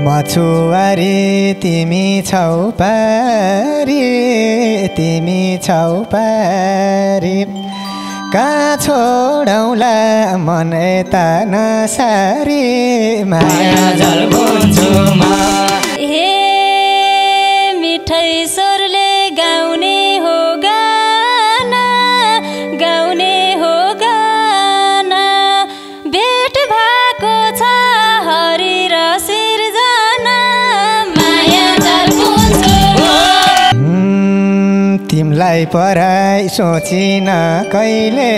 मछुवारी तिमी छौ पारी तिमी छौ पारी कहाँ छोडौला मन यता नसारी माया जल बुन्छु म हे मिठै स्वरले गाउने हो गाना भेट भएको छ हरि र सिर्जना माया जल बुन्छु तिमलाई पराई सोचिन कहिले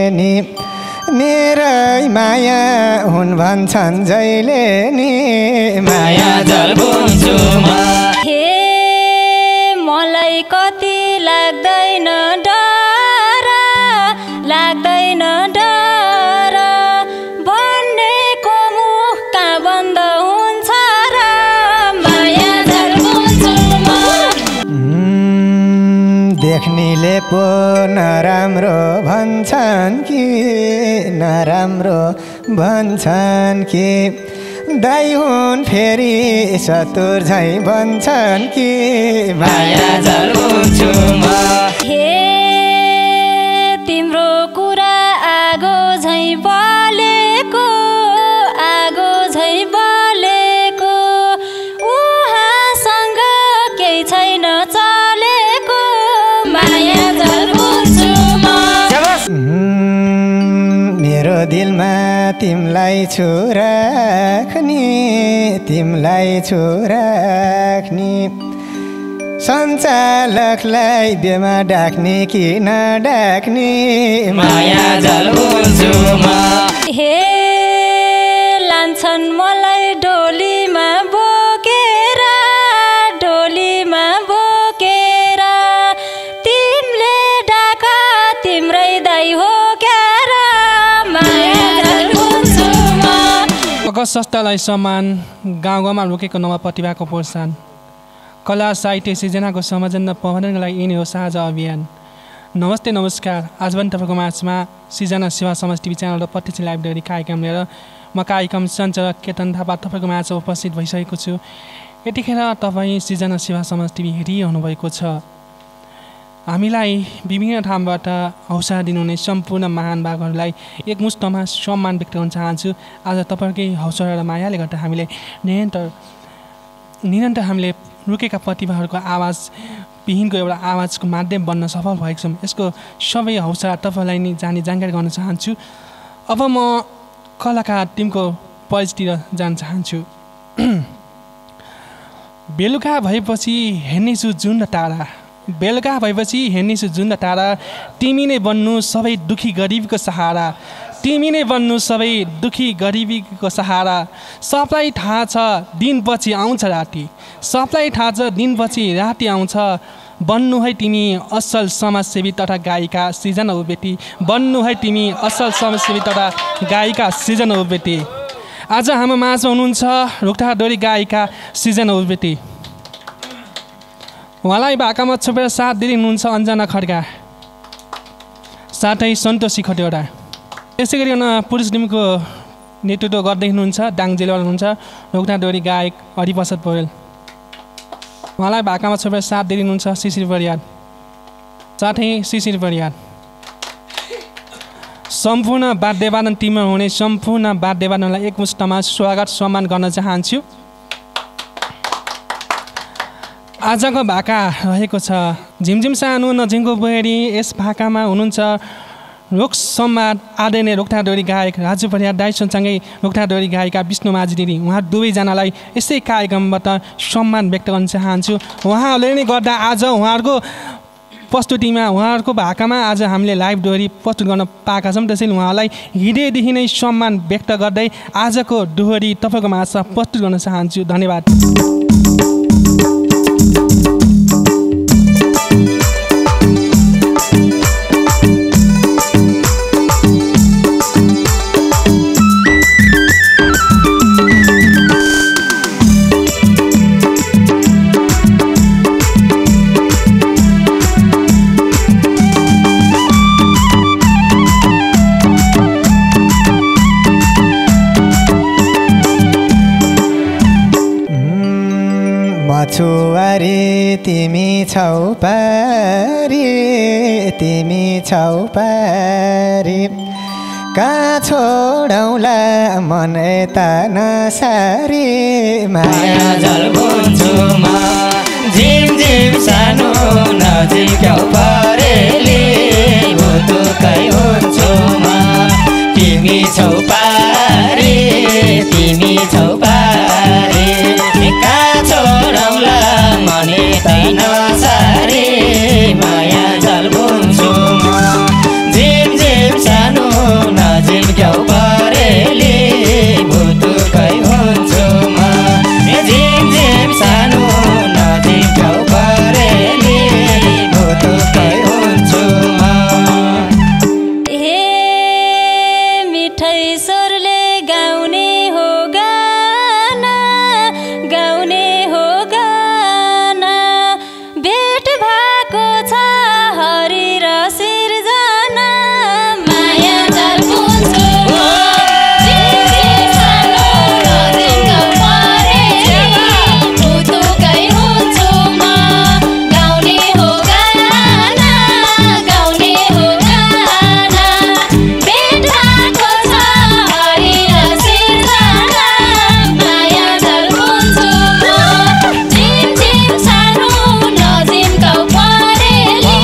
नि मेरै माया हुन् भन्छन् जहिले नि माया जल बुन्छु म हे मलाई कति लाग्दैन डर भन्नेको मुख कहाँ बन्द हुन्छ र माया जल बुन्छु म देख्नेले पो नराम्रो भन्छन् कि दाइ हुन् फेरि सतुर झैँ भन्छन् कि माया जल बुन्छु म हे तिम्रो कुरा आगो झैँ बलेको उहाँसँग केही छैन चलेको माया जल बुन्छु म मेरो दिलमा तिमलाई छु राख्ने सञ्चालकलाई बेमा डाक्ने कि नडाक्ने माया जल बुन्छु म हे लान्छन् मलाई डोलीमा बोकेर तिमीले डाक तिम्रै दाइ हो क्यार माया जल बुन्छु म अगस्त संस्थालाई सम्मान गाउँमा रोकेको नव प्रतिभाको प्रोत्साहन कला साहित्य सृजनाको संवर्धन र प्रबन्धनको लागि यिनी हो साझा अभियान। नमस्ते नमस्कार। आज पनि तपाईँको माझमा सृजना सेवा समाज टिभी च्यानल र प्रत्यक्ष लाइब्रेरी कार्यक्रम लिएर म कार्यक्रम सञ्चालक केतन थापा तपाईँको माझ उपस्थित भइसकेको छु। यतिखेर तपाईँ सृजना सेवा समाज टिभी हेरिरहनु भएको छ। हामीलाई विभिन्न ठाउँबाट हौसला दिनुहुने सम्पूर्ण महानुभावहरूलाई एकमुष्टमा सम्मान व्यक्त गर्न चाहन्छु। आज तपाईँकै हौसला र मायाले गर्दा हामीले निरन्तर हामीले रुकेका प्रतिभाहरूको आवाज विहीनको एउटा आवाजको माध्यम बन्न सफल भएको छौँ। यसको सबै हौसला तपाईँलाई नै जानकारी गर्न चाहन्छु। अब म कलाकार टिमको परिचयतिर जान चाहन्छु। बेलुका भएपछि हेर्नेछु जुन तारा तिमी नै बन्नु सबै दुखी गरिबीको सहारा सबलाई थाहा छ दिनपछि आउँछ राति आउँछ बन्नु है तिमी असल समाजसेवी तथा गायिका सृजना उप्रेती आज हाम्रो माझमा हुनुहुन्छ रुखटारडोरी गायिका सृजना उप्रेती। उहाँलाई भाकामा छोपेर साथ दिँदै हुनुहुन्छ अन्जना खड्का साथै सन्तोषी खटेवटा। त्यसै गरी पुरुष टिमको नेतृत्व गर्दै हुनुहुन्छ दाङ जिल्लाबाट हुनुहुन्छ रुखटारडोरी गायक हरिप्रसाद पौडेल। उहाँलाई भाकामा छोपेर साथ दिँदै हुनुहुन्छ शिशिर परियार। सम्पूर्ण वाद्यवादन टिममा हुने सम्पूर्ण वाद्यवादनलाई एकमुष्टमा स्वागत सम्मान गर्न चाहन्छु। आजको भाका रहेको छ झिमझिम सानो नजिङको बोहेरी। यस भाकामा हुनुहुन्छ लोक सम्वाद आदरणीय रुखटारडोरी गायक राजु परियार दाइसँगै रुखटारडोरी गायिका विष्णु माझी दिदी। उहाँ दुवैजनालाई यसै कार्यक्रमबाट सम्मान व्यक्त गर्न चाहन्छु। उहाँहरूले नै गर्दा आज उहाँहरूको प्रस्तुतिमा उहाँहरूको भाकामा आज हामीले लाइभ डोहोरी प्रस्तुत गर्न पाएका छौँ। त्यसैले उहाँलाई हृदयदेखि नै सम्मान व्यक्त गर्दै आजको डोहोरी तपाईँको माझमा प्रस्तुत गर्न चाहन्छु। धन्यवाद। छुवारी तिमी छौ पारी तिमी छौ पारी कहाँ छोडौला मन यता नसारी माया जल बुन्छु म झिम झिम सानो नजिक्याउ परेली भुतुकै हुन्छु म तिमी छौ पारी तिमी छौ पारी कहाँ छोडौला मन यता नसारी माया जल बुन्छु म झिम झिम सानो नजिक्याउ परेली भुतुकै हुन्छु म झिम झिम सानो नजिक्याउ परेली भुतुकै हुन्छु म हे मिठै स्वरले गाउने हो गाना भेट भएको छ हरि र सिर्जना माया जल बुन्छु भुतुकै हुन्छु म गाउने हो गाना भेट भएको छ हरि र सिर्जना माया जल बुन्छु झिम झिम सानो नजिम्काउ परेली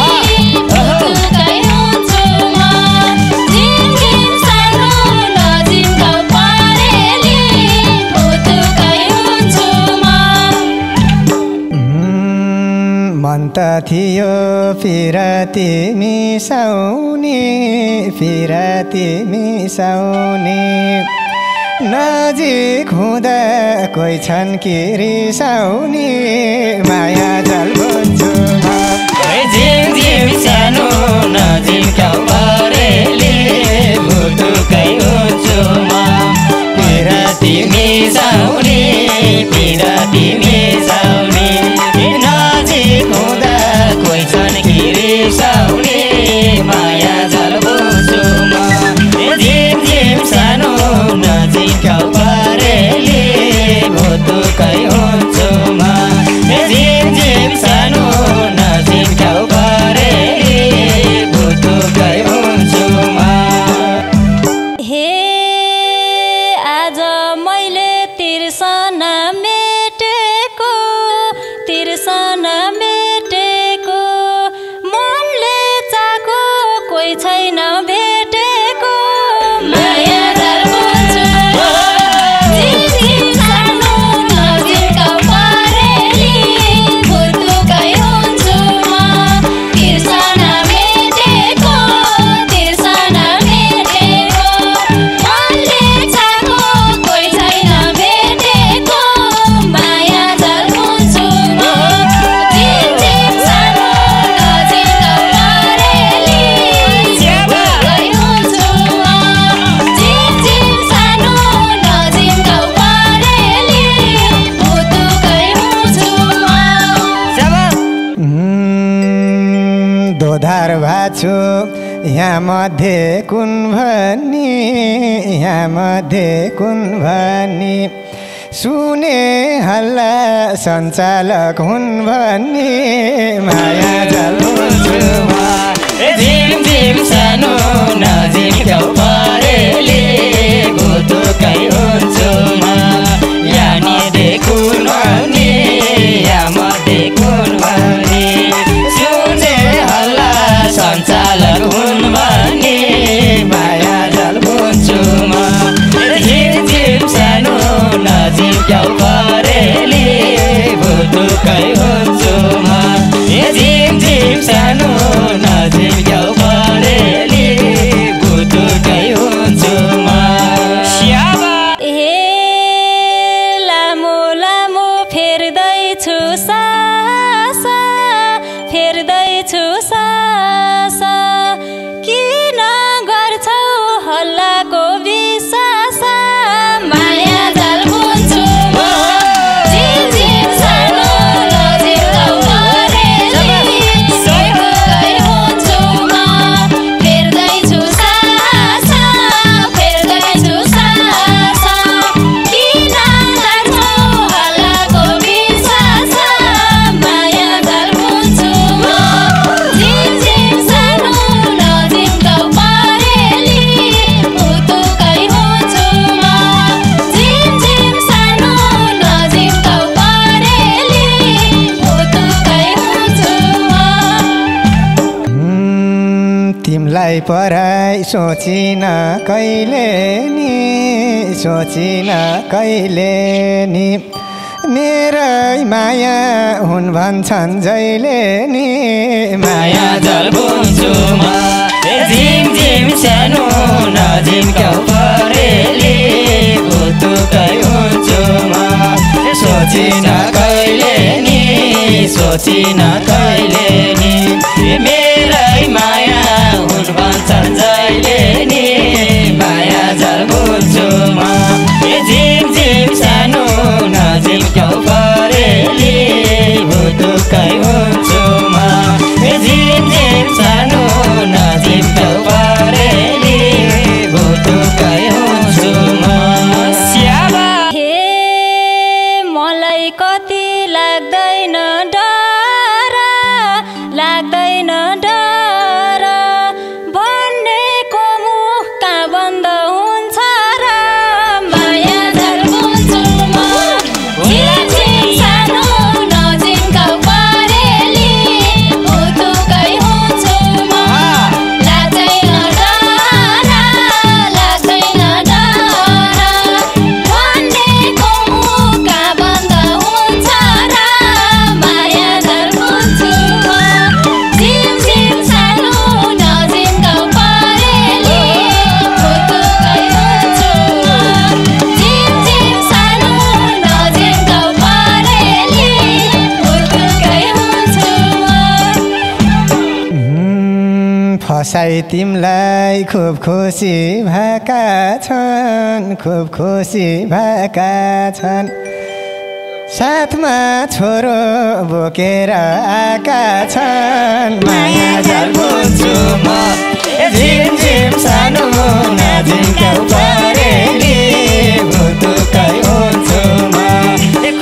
भुतुकै हुन्छु म झिम झिम सानो नजिम्काउ परेली भुतुकै हुन्छु म मन त थियो फिरती मिसाउने नजिक हुँदा कोही छन् कि रिसाउने माया जल बुन्छु म झिम झिम सानो नजिक्याउ परेली भुतुकै हुन्छु म पिरती मिसाउने नजिक हुँदा कोही छन् कि रिसाउने माया जल बुन्छु म झिम झिम सानो नजिक्याउ परेली भुतुकै हुन्छु म झिम झिम सानो नजिक्याउ परेली भुतुकै हुन्छु म हे आज मैले तिर्सना मेटेको मनले चाको कोही छैन भेटेको माया जल बुन्छु झिम झिम सानो नजिम्काउ परेली भुतुकै हुन्छु म तिर्सना मेटेको मनले चाको कोही छैन भेटेको माया जल बुन्छु म झिम झिम सानो नजिम्काउ परेली भुतुकै हुन्छु म झिम झिम सानो नजिम्काउ परेली भुतुकै हुन्छु म दोधार भाछु यहाँ मध्ये कुन भनी सुने हल्ला सञ्चालक हुन् भन्ने माया जल बुन्छु म झिम झिम सानो नजिक्याउ परेली भुतुकै हुन्छु म यानी देखुन भने यामध्ये कुन भने सुने हल्ला सञ्चालक हुन् भने माया जल बुन्छु म झिम झिम सानो नजिक्याउ परेली भुतुकै हुन्छु म झिम झिम सानो नजिक्याउ परेली भुतुकै हुन्छु म तिमीलाई पराई सोचिन कहिले नि सोचिन कहिले नि मेरै माया हुन् भन्छन् जहिले नि माया जल बुन्छु म झिम झिम सानो नजिम्क्याउ परेली भुतुकै हुन्छु म सोचिन कहिले नि सोचिन कहिले नि मेरै माया हुन् भन्छन् जहिले नि माया जल बुन्छु म झिम झिम सानो नजिम्क्याउ परेली भुतुकै हुन्छु म झिम झिम सानो नजिम्क्याउ परेली भुतुकै हुन्छु म स्याबा हे मलाई कति लाग्दैन डर लाग्दैन डर भन्नेको मुख कहाँ बन्द हुन्छ र माया झल बुन्छु म झिम झिम सानो नजिम्क्याउ परेली भुतुकै हुन्छु म लाग्दैन डर लाग्दैन डर भन्नेको मुख कहाँ बन्द हुन्छ र माया झल बुन्छु म झिम झिम सानो नजिम्क्याउ परेली भुतुकै हुन्छु म झिम झिम सानो नजिम्क्याउ परेली भुतुकै हुन्छु म फसाई तिमीलाई खुब खुसी भएका छन् खुब खुसी भएका छन् साथमा छोरो बोकेर आएका छन् माया जल बुन्छु म झिम झिम सानो नजिम्क्याउ परेली भुतुकै हुन्छु म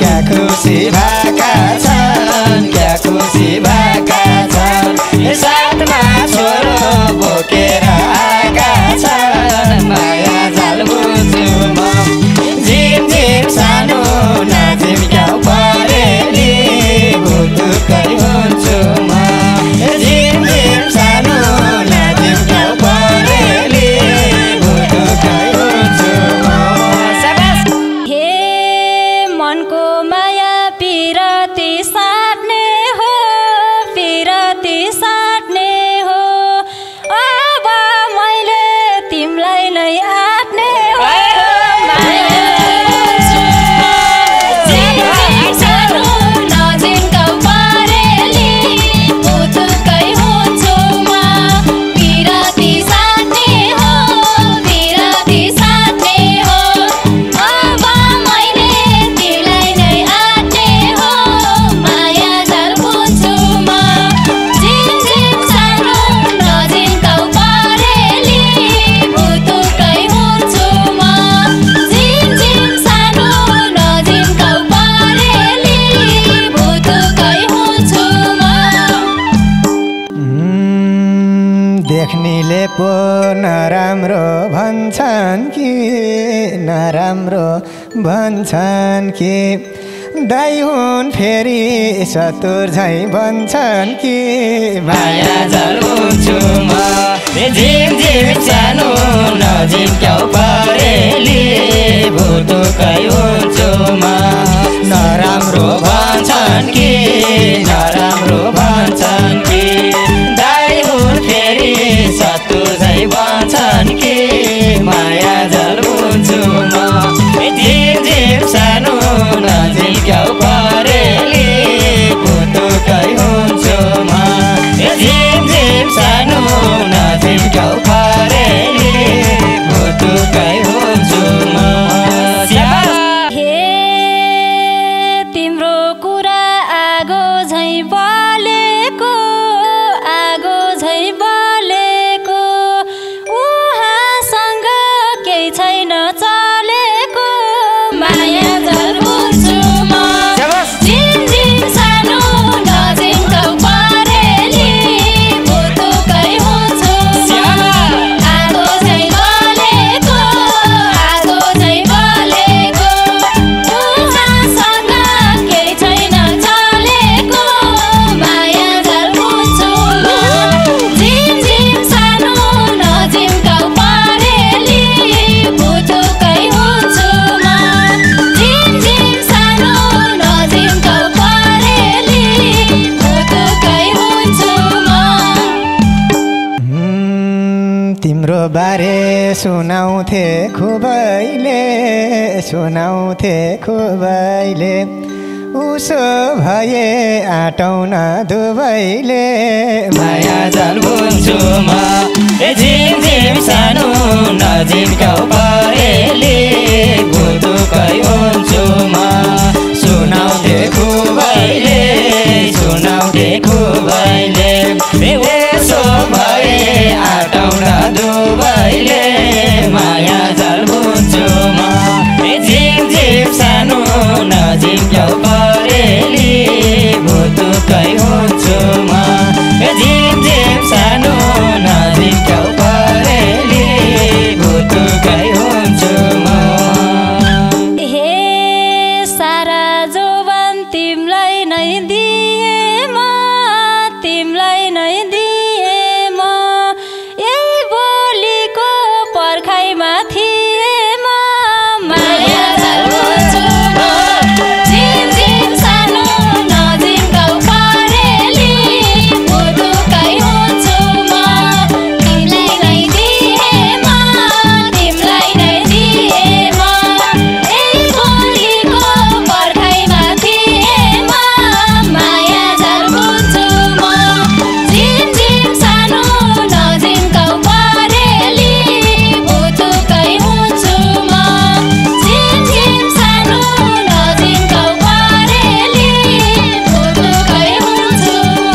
क्या खुसी भएका छन् क्या खुसी भएका छन् साथमा छोरो बोकेर आएका छन् माया जल बुन्छु म झिम झिम सानो नजिम्क्याउ परेली भुतुकै हुन्छु म झिम झिम सानो नजिम्क्याउ परेली भुतुकै हुन्छु म हे मनको माया पिरती साट्ने हो पिरती साट्ने हो अब मैले तिमीलाई नै आट्ने हो माया बुन्छु म झिम झिम सानो नजिम्क्याउ परेली भुतुकै हुन्छु म पिरती साट्ने हो पिरती साट्ने हो अब मैले तिमीलाई नै आट्ने हो माया झल बुन्छु म झिम झिम सानो नजिम्क्याउ परेली भुतुकै हुन्छु म झिम झिम सानो नजिम्क्याउ परेली भुतुकै हुन्छु म देख्नेले पो नराम्रो भन्छन् कि नराम्रो भन्छन् कि दाइ हुन् फेरि सतुर झै भन्छन् कि माया जल बुन्छु म झिम झिम सानो नजिम्क्याउ परेली भुतुकै हुन्छु म नराम्रो भन्छन् कि नराम्रो भन्छन् कि दाइ हुन् फेरि सतुर झै भन्छन् कि माया जल बुन्छु म झिम झिम सानो नजिम्क्याउ परेली भुतुकै हुन्छु म झिम झिम सानो नजिम्क्याउ परेली भुतुकै हुन्छु म बारे सुनाउँथे खुबैले उसो भए आटौँ न दुवैले माया जल बुन्छु म झिम झिम सानो नजिम्क्याउ परेली भुतुकै हुन्छु म सुनाउँथे खुबैले यसो भए आटौँ न दुवैले माया जल बुन्छु म झिम झिम सानो नजिम्क्याउ परेली भुतुकै हुन्छु म झिम झिम सानो नजिम्क्याउ परेली भुतुकै हुन्छु म हे सारा जोवन तिमलाई नै दिए म यही बोलीको पर्खाइमा थिए म माया जल बुन्छु म झिम झिम सानो नजिम्क्याउ परेली भुतुकै हुन्छु म तिमीलाई नै दिए म यही बोलीको पर्खाइमा थिए म माया जल बुन्छु म झिम झिम सानो नजिम्क्याउ परेली भुतुकै हुन्छु म झिम झिम सानो नजिम्क्याउ परेली भुतुकै हुन्छु म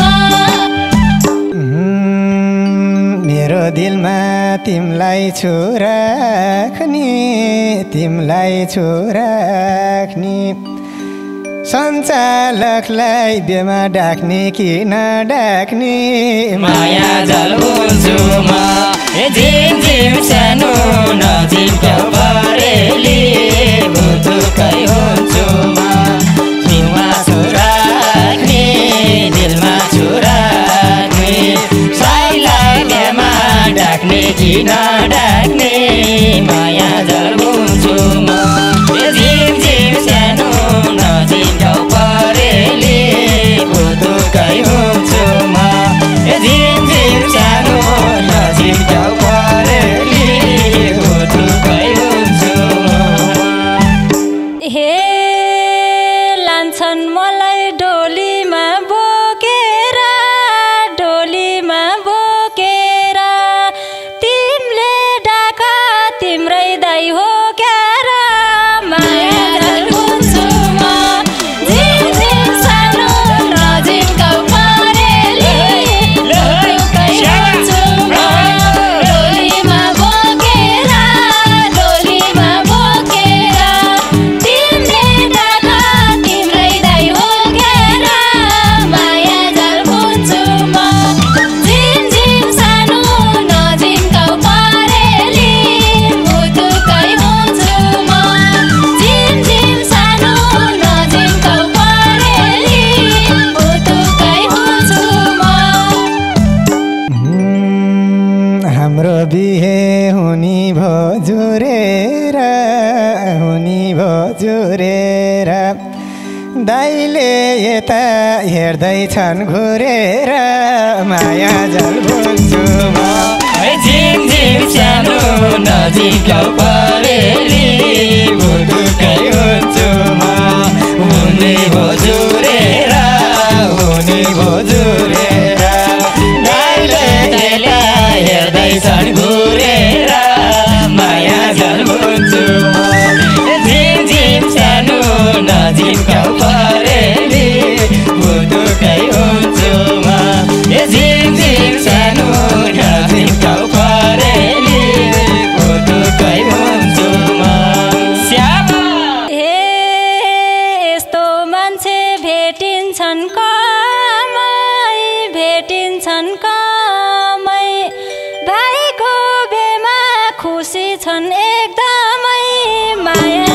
मेरो दिलमा तिमलाई छु राख्ने सञ्चालकलाई बेमा डाक्ने कि नडाक्ने माया जल बुन्छु म झिम झिम सानो नजिम्क्याउ परेली भुतुकै हुन्छु म दिलमा छु राख्ने साइलाई बेमा डाक्ने कि नडाक्ने माया जल बुन्छु म झिम झिम सानो नजिम्क्याउ परेली भुतुकै हुन्छु म झिम झिम सानो नजिम्क्याउ परेली भुतुकै हुन्छु म हे लान्छन् मलाई डोलीमा बोकेर तिमीले डाका तिम्रै दाइ हो क्यार माया जल बुन्छु म झिम झिम सानो नजिम्क्याउ परेली भुतुकै हुन्छु म डोलीमा बोकेर तिमीले डाका तिम्रै दाइ हो क्यार माया जल बुन्छु म झिम झिम सानो नजिम्क्याउ परेली भुतुकै हुन्छु म झिम झिम सानो नजिम्क्याउ परेली भुतुकै हुन्छु म हाम्रो बिहे हुनी भो जुरेर दाइले यता हेर्दैछन् घुरेर माया जल बुन्छु म झिम झिम सानो नजिम्क्याउ परेली भुतुकै हुन्छु म हुने भो जुरेर दाइले यता हेर्दैछन् घुरेर माया जल बुन्छु म झिम झिम सानो नजिम्क्याउ परेली भुतुकै हुन्छु म झिम झिम सानो नजिम्क्याउ परेली भुतुकै हुन्छु म हे यस्तो मान्छे भेटिन्छन् कमै भाइको बेमा खुसी छन् एकदमै माया